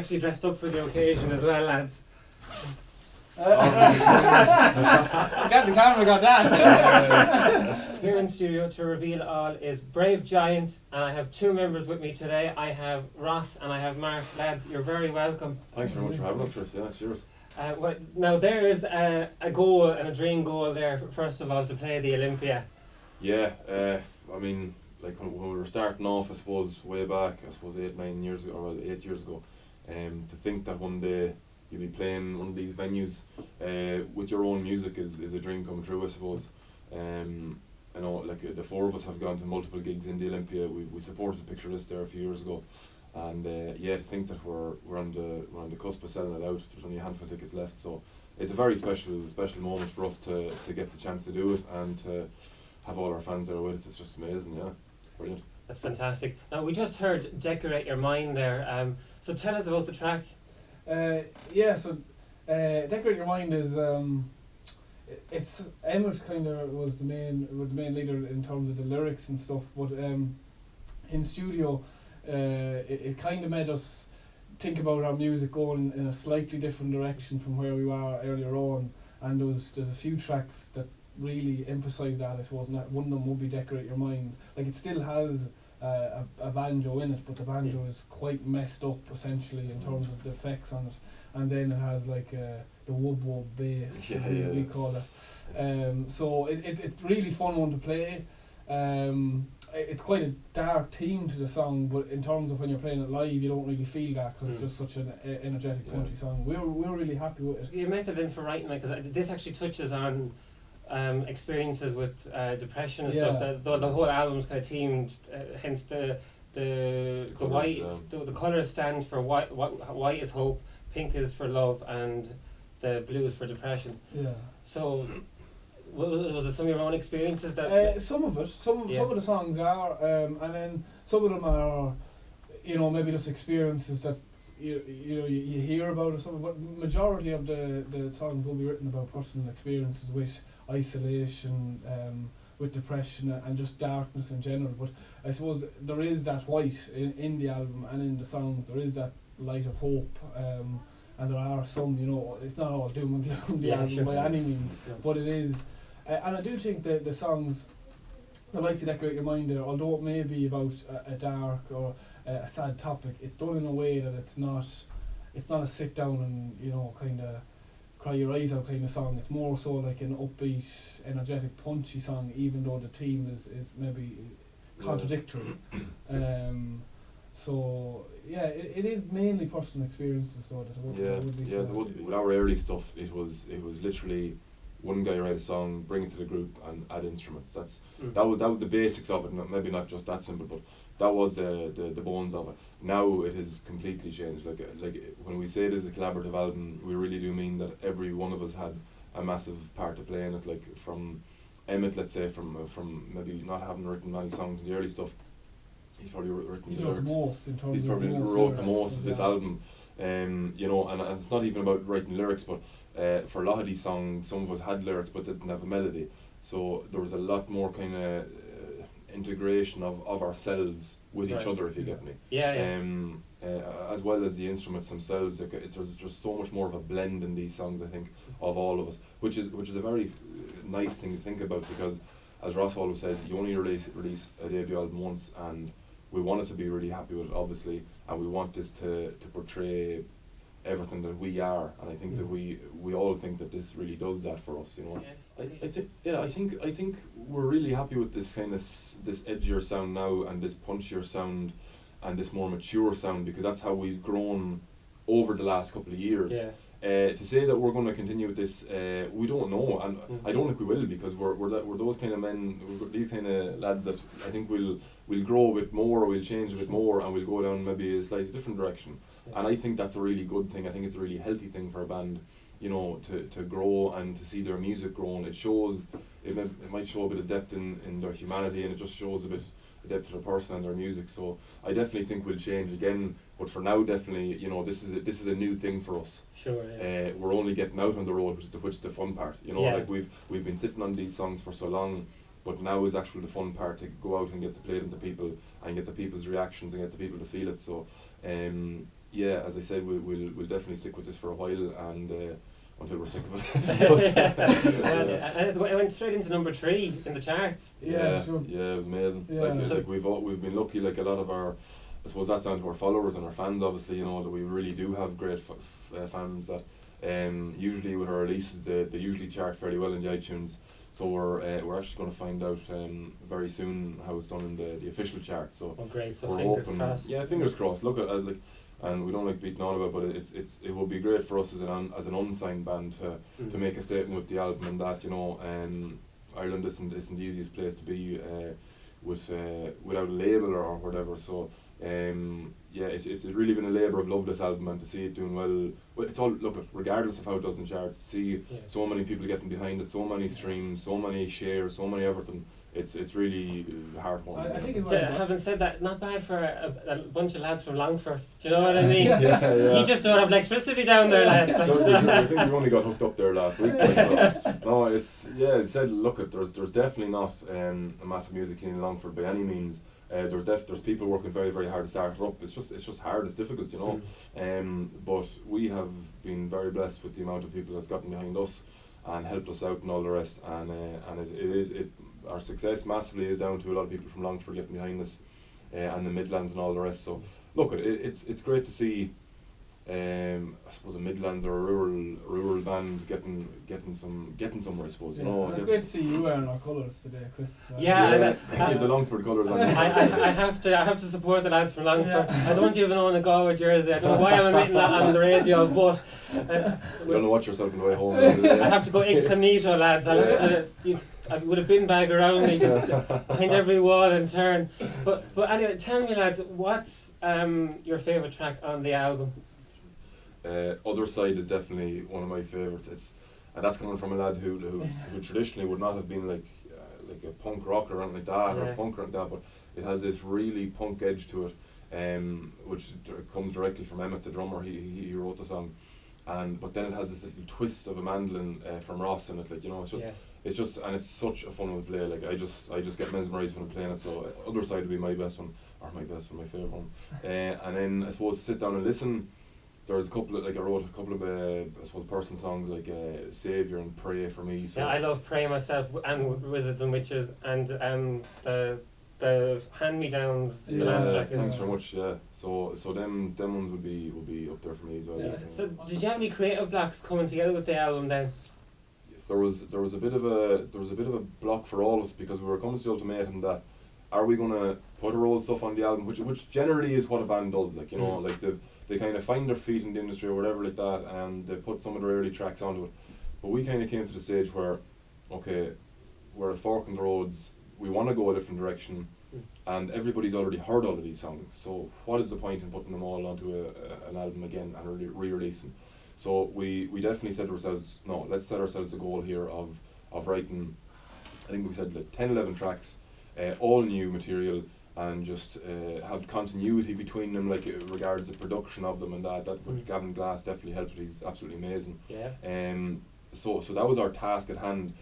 actually dressed up for the occasion as well, lads. Got the camera, got that. Here in studio to reveal all is Brave Giant, and I have two members with me today. I have Ross and I have Mark. Lads, you're very welcome. Thanks very much for having us, Chris. Yeah, cheers. Now there is a goal and a dream goal there, first of all, to play the Olympia. Yeah, I mean, like when we were starting off, I suppose, way back, 8 years ago, or 8 years ago, to think that one day you'll be playing one of these venues with your own music is a dream come true, I suppose. I know, like the four of us have gone to multiple gigs in the Olympia. We supported Picture This there a few years ago, and yeah, to think that we're on the cusp of selling it out. There's only a handful of tickets left, so it's a very special moment for us to get the chance to do it and to have all our fans there with us. It's just amazing, yeah, brilliant. That's fantastic. Now we just heard "Decorate Your Mind" there. So tell us about the track. Decorate Your Mind is it's Emmett kind of was the main leader in terms of the lyrics and stuff, but in studio it kind of made us think about our music going in a slightly different direction from where we were earlier on, and there's a few tracks that really emphasise that, I suppose, and that one of them would be Decorate Your Mind. Like, it still has a banjo in it, but the banjo is quite messed up essentially in terms of the effects on it, and then it has like the wub bass, we call it. So it's really fun one to play. It's quite a dark theme to the song, but in terms of when you're playing it live, you don't really feel that because it's just such an energetic, punchy song. We're really happy with it. You meant it in for writing, because this actually touches on experiences with depression and stuff. The whole album's kind of themed, hence the white, the colours stand for white is hope, pink is for love, and the blue is for depression. Yeah. So was it some of your own experiences that? Some of it. Some of the songs are, and then some of them are, maybe just experiences that you hear about or something. But majority of the songs will be written about personal experiences with isolation, with depression, and just darkness in general. But I suppose there is that white in the album and in the songs. There is that light of hope, and there are some. It's not all doom and gloom the album by any means, but it is. And I do think that the songs, I like to Decorate Your Mind there, although it may be about a dark or a sad topic, it's done in a way that it's not a sit down and kind of cry your eyes out kind of song. It's more so like an upbeat, energetic, punchy song, even though the theme is maybe contradictory. So yeah, it is mainly personal experiences though that would be. There would be. With our early stuff, it was literally one guy write a song, bring it to the group, and add instruments. That was the basics of it. Maybe not just that simple, but that was the bones of it. Now it has completely changed. Like when we say it is a collaborative album, we really do mean that every one of us had a massive part to play in it. Like from Emmett, let's say, from maybe not having written many songs in the early stuff, he's probably written the lyrics. He's probably wrote the most of this album. And it's not even about writing lyrics, but for a lot of these songs, some of us had lyrics but didn't have a melody. So there was a lot more kind of integration of ourselves with each other, if you get me. As well as the instruments themselves. There's just so much more of a blend in these songs, I think, of all of us, which is a very nice thing to think about, because as Ross always says, you only release a debut album once, and we want it to be really happy with it, obviously, and we want this to portray everything that we are, and I think that we all think that this really does that for us, I think we're really happy with this kind of this edgier sound now, and this punchier sound, and this more mature sound, because that's how we've grown over the last couple of years. To say that we're going to continue with this, we don't know, and I don't think we will, because we're those kind of men, these kind of lads that I think we'll grow a bit more, we'll change a bit more, and we'll go down maybe a slightly different direction. And I think that's a really good thing. I think it's a really healthy thing for a band, to grow and to see their music growing. It shows, it might show a bit of depth in their humanity, and it just shows a bit of depth to the person and their music. So I definitely think we'll change again. But for now, definitely, this is a new thing for us. Sure. Yeah. We're only getting out on the road, which is the fun part. Like we've been sitting on these songs for so long, but now is actually the fun part, to go out and get to play them to people and get the people's reactions and get the people to feel it. So yeah, as I said, we'll definitely stick with this for a while, and until we're sick of it. I suppose. And it went straight into number 3 in the charts. Yeah, sure. Yeah, it was amazing. Yeah. Like we've been lucky. Like a lot of our, I suppose that's down to our followers and our fans. Obviously, you know that we really do have great fans that usually with our releases they usually chart fairly well in the iTunes. So we're actually going to find out very soon how it's done in the official chart. So great! So we're fingers hoping, crossed. yeah, fingers crossed. Look at like, and we don't like beating on about it, but it would be great for us as an unsigned band to make a statement with the album, and that, you know, Ireland isn't the easiest place to be without a label or whatever. So yeah, it's really been a labour of love, this album, and to see it doing well. It's all, look, regardless of how it does in charts, to see so many people getting behind it, so many streams, so many shares, so many everything. It's really heartwarming. I think it's having said that, not bad for a bunch of lads from Longford. Do you know what I mean? Yeah. You just don't have electricity down there, lads. I think we only got hooked up there last week. So, no, it's, yeah. It said, look, there's definitely not a massive music scene in Longford by any means. There's people working very, very hard to start it up. It's just hard. It's difficult, you know. But we have been very blessed with the amount of people that's gotten behind us and helped us out and all the rest. And our success massively is down to a lot of people from Longford getting behind us, and the Midlands and all the rest. So look, it's great to see. I suppose a Midlands or a rural band getting somewhere. I suppose, you know. It's great to see you wearing our colours today, Chris. The Longford colours. I have to support the lads from Longford. I don't even own a Galway jersey. I don't know why I'm admitting that on the radio, but you're gonna watch yourself on the way home. I have to go incognito, lads. I would have bin bag around me, just behind every wall and turn. But anyway, tell me, lads, what's your favourite track on the album? Other Side is definitely one of my favourites. And that's coming from a lad who traditionally would not have been like a punk rock or anything like that, or a punk or anything like that, but it has this really punk edge to it, which comes directly from Emmett, the drummer. He wrote the song, but then it has this little twist of a mandolin from Ross in it. Like, you know, it's just and it's such a fun one to play. Like, I just get mesmerised when I'm playing it. So Other Side would be my best one, my favourite one. And then I suppose to sit down and listen. There's a couple of, I wrote a couple of I suppose personal songs like Saviour and Pray for me. So. Yeah, I love Pray myself, and Wizards and Witches, and the hand-me-downs. The last track. Thanks very much. Yeah, so them ones would be up there for me as well. Yeah. So did you have any creative blocks coming together with the album then? There was a bit of a block for all of us, because we were coming to the ultimatum that, are we going to put our old stuff on the album, which generally is what a band does, like, you know, like they kind of find their feet in the industry or whatever like that, and they put some of their early tracks onto it. But we kind of came to the stage where, okay, we're at a fork in the roads, we want to go a different direction, and everybody's already heard all of these songs, so what is the point in putting them all onto an album again and re-release them? So we definitely said to ourselves, no, let's set ourselves a goal here of writing, I think we said like 10-11 tracks, all new material, and just have continuity between them, like regards the production of them and that what Gavin Glass definitely helped with. He's absolutely amazing. Yeah. So that was our task at hand.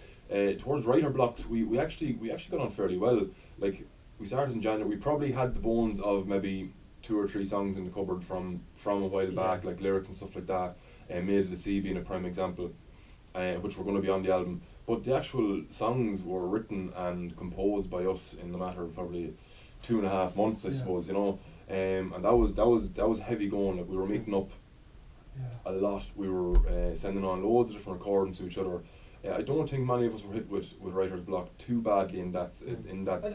Towards writer blocks, we actually got on fairly well. Like, we started in January. We probably had the bones of maybe 2 or 3 songs in the cupboard from a while back, like lyrics and stuff like that. Made of the Sea being a prime example, which were going to be on the album. But the actual songs were written and composed by us in the matter of probably 2.5 months, I suppose, you know. And that was heavy going. Like, we were meeting up a lot. We were sending on loads of different recordings to each other. I don't think many of us were hit with writer's block too badly in that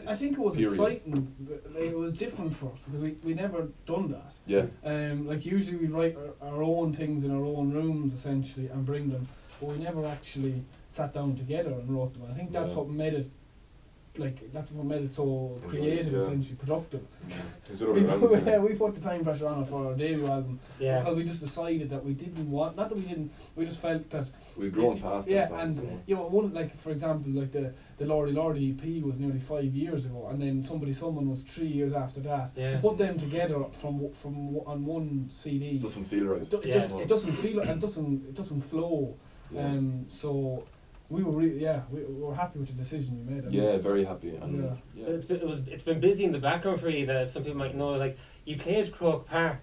I think it was period. exciting. It was different for us because we never done that. Yeah. Like, usually we write our own things in our own rooms essentially and bring them, but we never actually sat down together and wrote them. I think that's what made it. That's what made it so creative, essentially productive. We put the time pressure on it for our debut album because we just decided that we didn't want, not that we didn't, we just felt that we'd grown past it. Yeah, and you know, one, like, for example, like the Lordy EP was nearly 5 years ago, and then Someone was 3 years after that. Yeah. To put them together from on one CD doesn't feel right. It doesn't feel, and it doesn't flow. Yeah. So we were we were happy with the decision you made. Yeah, very happy. And It's been busy in the background for you. That some people might know. Like, you played Croke Park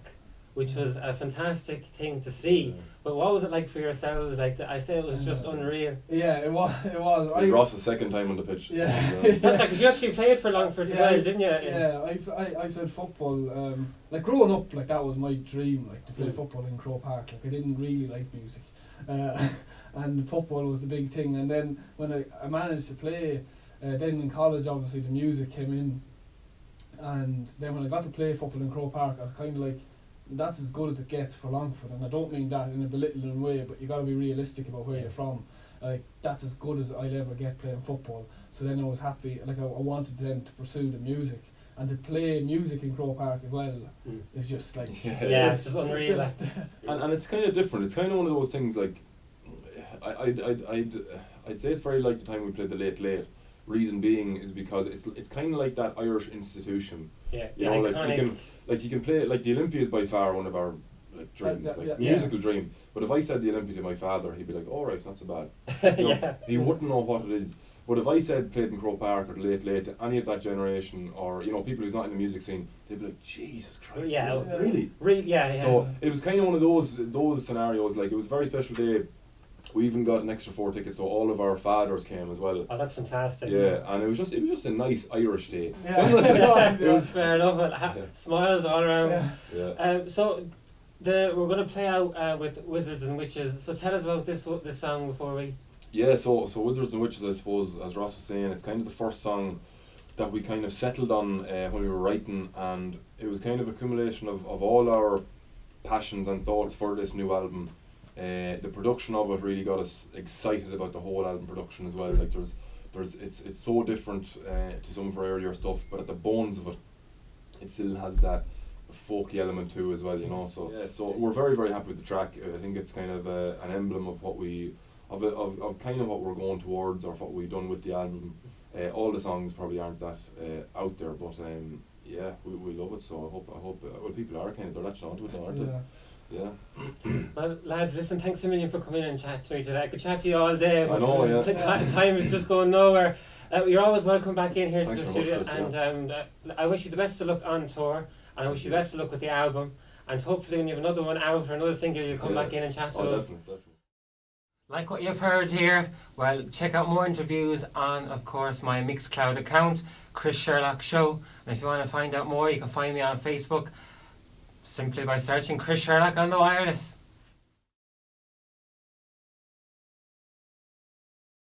which was a fantastic thing to see. But what was it like for yourselves? Like I say, it was just unreal. Yeah, it was. It was. It was Ross's second time on the pitch. Yeah. That's like, because you actually played for Longford as well, didn't you? Yeah, I played football. Like growing up, like that was my dream, like to play football in Croke Park. Like I didn't really like music, and football was the big thing. And then when I managed to play, then in college, obviously the music came in, and then when I got to play football in Croke Park, I was kind of like, that's as good as it gets for Longford. And I don't mean that in a belittling way, but you got to be realistic about where you're from. Like that's as good as I'd ever get playing football. So then I was happy. Like I wanted then to pursue the music. And to play music in Croke Park as well is just like it's just unreal. And it's kind of different. It's kind of one of those things like I'd say it's very like the time we played the late. Reason being is because it's kind of like that Irish institution. Yeah, you know, like you can play like the Olympia is by far one of our like dreams, musical dream. But if I said the Olympia to my father, he'd be like, "All right, not so bad." You know, he wouldn't know what it is. But if I said played in Croke Park or the late to any of that generation, or people who's not in the music scene, they'd be like, Jesus Christ, really? So it was kind of one of those scenarios. Like it was a very special day. We even got an extra 4 tickets, so all of our fathers came as well. Oh, that's fantastic. Yeah, and it was just a nice Irish day. It was fair enough. Smiles all around. So we're going to play out with Wizards and Witches. So tell us about this song before we. Yeah, so Wizards and Witches, I suppose, as Ross was saying, it's kind of the first song that we kind of settled on when we were writing, and it was kind of accumulation of all our passions and thoughts for this new album. The production of it really got us excited about the whole album production as well. Like it's so different to some of our earlier stuff, but at the bones of it, it still has that folky element too as well, So we're very, very happy with the track. I think it's kind of an emblem of what of kind of what we're going towards, or what we've done with the album. All the songs probably aren't that out there, but we love it. So I hope people are kind of they're latching onto it now, aren't they? Yeah. Well, lads, listen, thanks a million for coming in and chat to me today. I could chat to you all day, but I know, time is just going nowhere. You're always welcome back in here to the studio, this, and I wish you the best of luck on tour, and I wish you the best of luck with the album, and hopefully when you have another one out or another single, you'll come back in and chat to us. Definitely. Like what you've heard here, well, check out more interviews on, of course, my Mixcloud account, Chris Sherlock Show. And if you want to find out more, you can find me on Facebook simply by searching Chris Sherlock on the wireless.